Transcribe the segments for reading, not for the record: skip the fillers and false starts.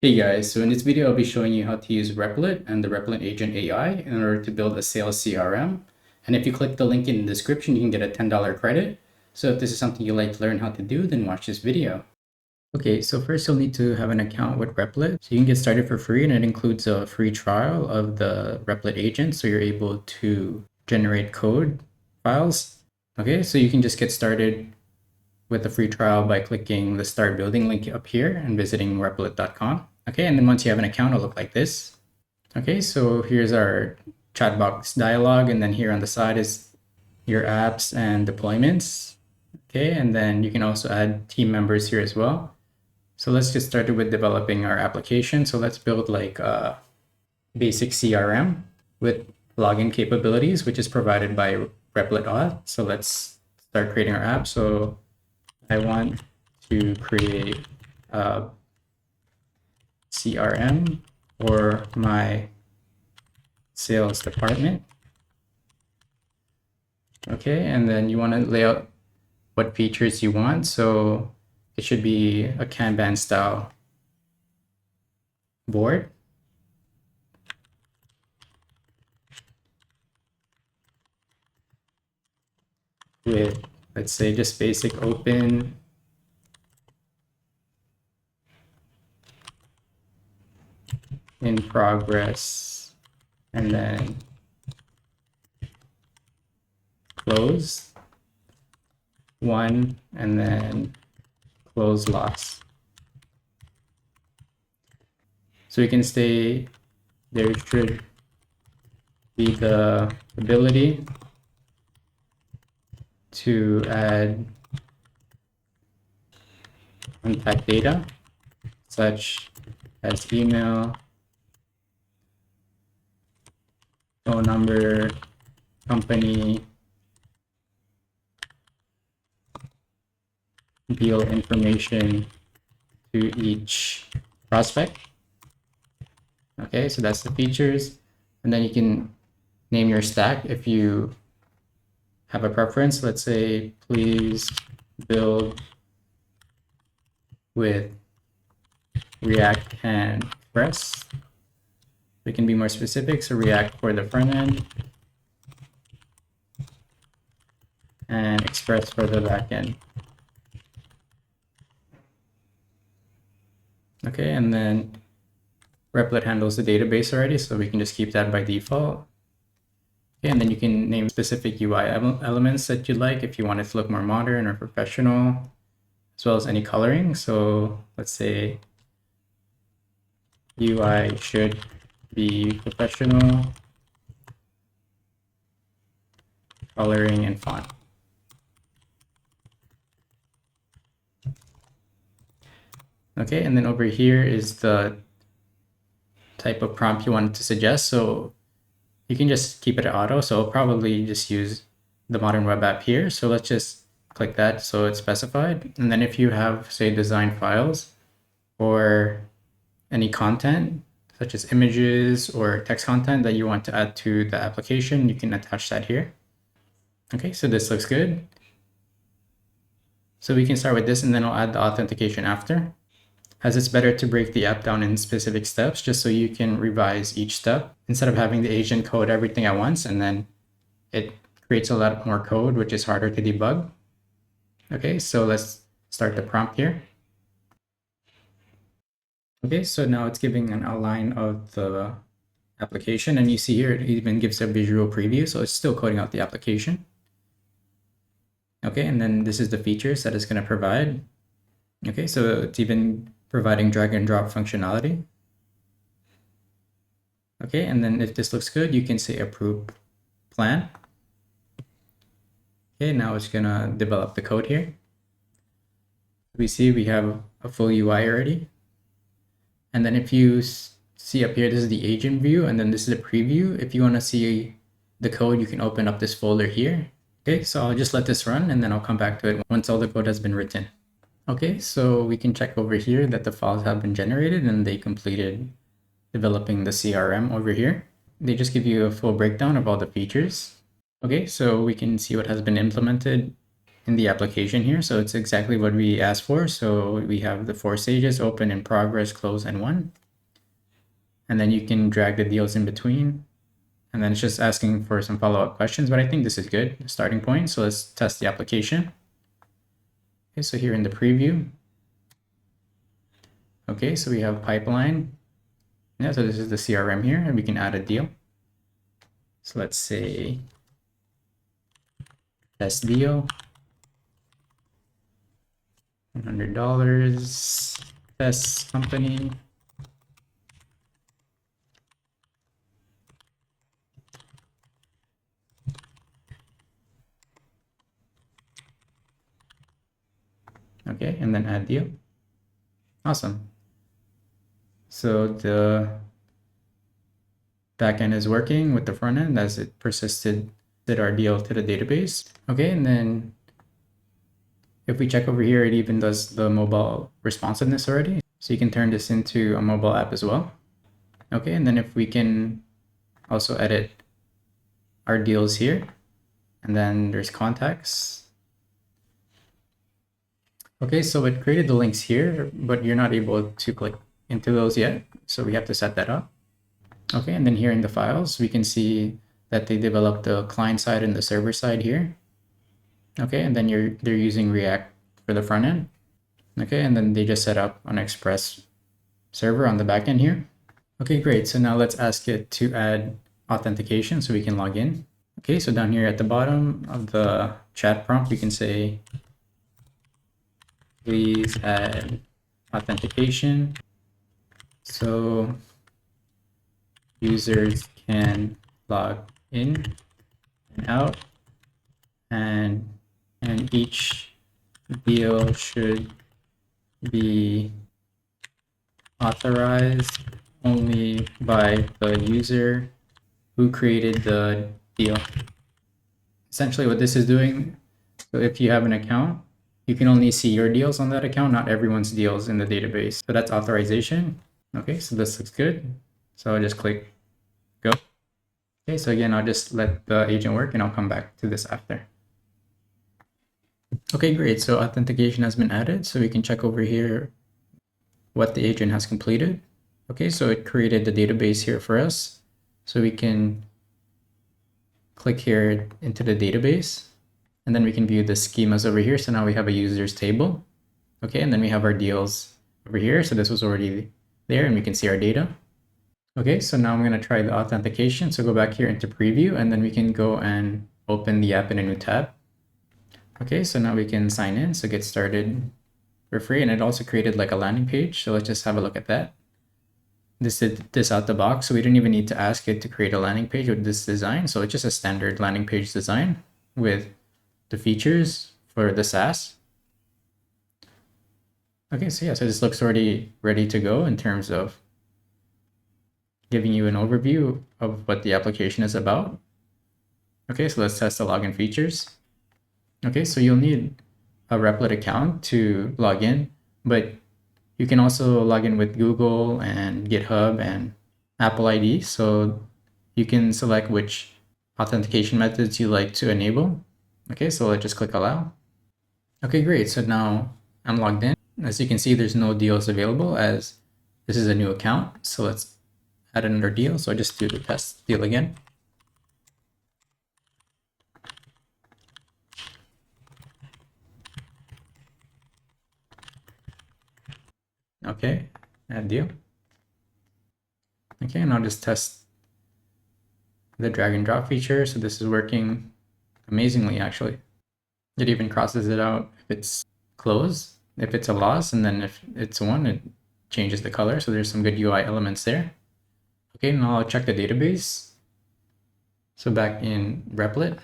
Hey guys, so in this video I'll be showing you how to use Replit and the Replit Agent AI in order to build a sales CRM. And if you click the link in the description, you can get a $10 credit. So if this is something you'd like to learn how to do, then watch this video. Okay, so first you'll need to have an account with Replit. So you can get started for free, and it includes a free trial of the Replit Agent, so you're able to generate code files. Okay, so you can just get started with a free trial by clicking the Start Building link up here and visiting replit.com. Okay, and then once you have an account, it'll look like this. Okay, so here's our chat box dialog, and then here on the side is your apps and deployments. Okay, and then you can also add team members here as well. So let's get started with developing our application. So let's build like a basic CRM with login capabilities, which is provided by Replit Auth. So let's start creating our app. So I want to create a CRM for my sales department. Okay, and then you want to lay out what features you want. So it should be a Kanban style board. With, let's say, just basic open, in progress, and then close one, and then close loss. So we can say there should be the ability to add contact data such as email, phone number, company, deal information to each prospect. Okay, so that's the features. And then you can name your stack if you have a preference. Let's say, please build with React and Express. We can be more specific. So React for the front end and Express for the back end. Okay, and then Replit handles the database already, so we can just keep that by default. Okay, and then you can name specific UI elements that you'd like if you want it to look more modern or professional, as well as any coloring. So let's say UI should be professional, coloring, and font. Okay, and then over here is the type of prompt you want to suggest. So you can just keep it auto. So I'll probably just use the modern web app here. So let's just click that so it's specified. And then if you have, say, design files or any content, such as images or text content that you want to add to the application, you can attach that here. Okay, so this looks good. So we can start with this, and then I'll add the authentication after, as it's better to break the app down in specific steps just so you can revise each step instead of having the agent code everything at once, and then it creates a lot more code, which is harder to debug. Okay, so let's start the prompt here. Okay, so now it's giving an outline of the application, and you see here it even gives a visual preview, so it's still coding out the application. Okay, and then this is the features that it's going to provide. Okay, so it's even providing drag and drop functionality. Okay, and then if this looks good, you can say approve plan. Okay, now it's gonna develop the code here. We see we have a full UI already. And then if you see up here, this is the agent view, and then this is the preview. If you want to see the code, you can open up this folder here. Okay, so I'll just let this run, and then I'll come back to it once all the code has been written. Okay, so we can check over here that the files have been generated and they completed developing the CRM over here. They just give you a full breakdown of all the features. Okay, so we can see what has been implemented. in the application here. So it's exactly what we asked for. So we have the 4 stages: open, in progress, close, and won. And then you can drag the deals in between. And then it's just asking for some follow-up questions, but I think this is good starting point. So let's test the application. Okay, so here in the preview. Okay, so we have pipeline. Yeah, so this is the CRM here, and we can add a deal. So let's say test deal, $100, test company. Okay, and then add deal. Awesome. So the backend is working with the front end as it persisted our deal to the database. Okay, and then if we check over here, it even does the mobile responsiveness already. So you can turn this into a mobile app as well. Okay, and then if we can also edit our deals here, and then there's contacts. Okay, so it created the links here, but you're not able to click into those yet. So we have to set that up. Okay, and then here in the files, we can see that they developed the client side and the server side here. Okay, and then they're using React for the front end. Okay, and then they just set up an Express server on the back end here. Okay, great. So now let's ask it to add authentication so we can log in. Okay, so down here at the bottom of the chat prompt, we can say, please add authentication so users can log in and out, and each deal should be authorized only by the user who created the deal. Essentially what this is doing, so if you have an account, you can only see your deals on that account, not everyone's deals in the database. So that's authorization. Okay, so this looks good. So I'll just click go. Okay, so again, I'll just let the agent work and I'll come back to this after. Okay, great. So authentication has been added. So we can check over here what the agent has completed. Okay, so it created the database here for us. So we can click here into the database, and then we can view the schemas over here. So now we have a users table. Okay, and then we have our deals over here. So this was already there, and we can see our data. Okay, so now I'm going to try the authentication. So go back here into preview, and then we can go and open the app in a new tab. Okay, so now we can sign in. So get started for free, and it also created like a landing page. So let's just have a look at that. This did this out the box, so we didn't even need to ask it to create a landing page with this design. So it's just a standard landing page design with the features for the SaaS. Okay, so yeah, so this looks already ready to go in terms of giving you an overview of what the application is about. Okay, so let's test the login features. Okay, so you'll need a Replit account to log in, but you can also log in with Google and GitHub and Apple ID. So you can select which authentication methods you like to enable. Okay, so let's just click allow. Okay, great. So now I'm logged in. As you can see, there's no deals available as this is a new account. So let's add another deal. So I just do the test deal again. Okay, add deal. Okay, and I'll just test the drag and drop feature. So this is working amazingly, actually. It even crosses it out if it's closed, if it's a loss, and then if it's one, it changes the color. So there's some good UI elements there. Okay, now I'll check the database. So back in Replit.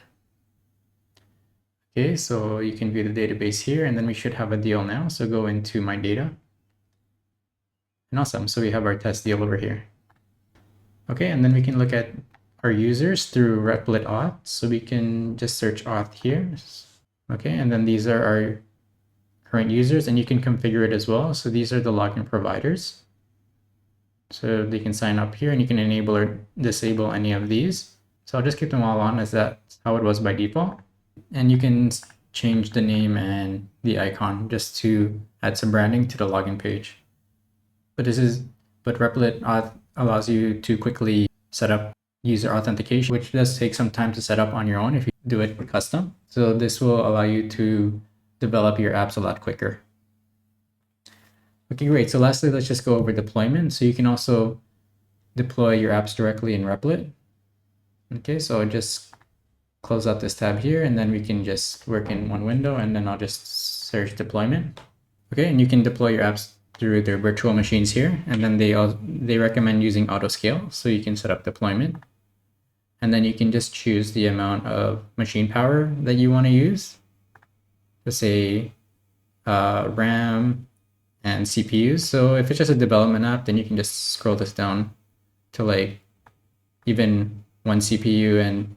Okay, so you can view the database here, and then we should have a deal now. So go into my data. And awesome, so we have our test deal over here. Okay, and then we can look at our users through Replit Auth. So we can just search auth here. Okay, and then these are our current users, and you can configure it as well. So these are the login providers. So they can sign up here, and you can enable or disable any of these. So I'll just keep them all on as that's how it was by default. And you can change the name and the icon just to add some branding to the login page. But Replit allows you to quickly set up user authentication, which does take some time to set up on your own if you do it custom. So this will allow you to develop your apps a lot quicker. Okay, great. So lastly, let's just go over deployment. So you can also deploy your apps directly in Replit. Okay, so just close out this tab here, and then we can just work in one window, and then I'll just search deployment. Okay, and you can deploy your apps through their virtual machines here, and then they recommend using auto scale, so you can set up deployment. And then you can just choose the amount of machine power that you want to use. Let's say RAM and CPUs. So if it's just a development app, then you can just scroll this down to like even 1 CPU and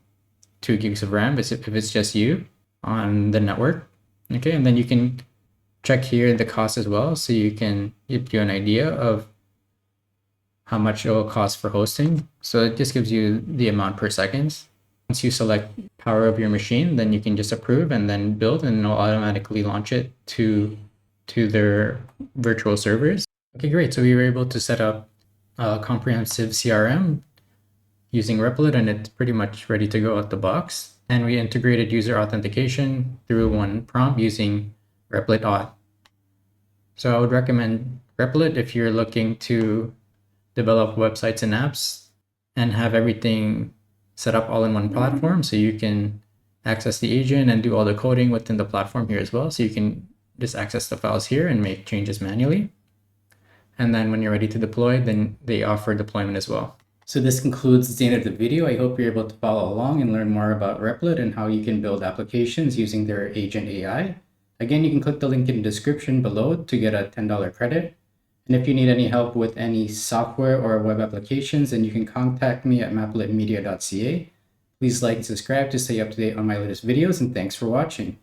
2 gigs of RAM if it's just you on the network. Okay, and then you can check here the cost as well, so you can give you an idea of how much it will cost for hosting. So it just gives you the amount per second. Once you select power of your machine, then you can just approve and then build, and it'll automatically launch it to their virtual servers. Okay, great. So we were able to set up a comprehensive CRM using Replit, and it's pretty much ready to go out the box. And we integrated user authentication through one prompt using Replit Auth. So I would recommend Replit if you're looking to develop websites and apps and have everything set up all in one platform, so you can access the agent and do all the coding within the platform here as well. So you can just access the files here and make changes manually. And then when you're ready to deploy, then they offer deployment as well. So this concludes the end of the video. I hope you're able to follow along and learn more about Replit and how you can build applications using their agent AI. Again, you can click the link in the description below to get a $10 credit. And if you need any help with any software or web applications, then you can contact me at maplitmedia.ca. Please like and subscribe to stay up to date on my latest videos, and thanks for watching.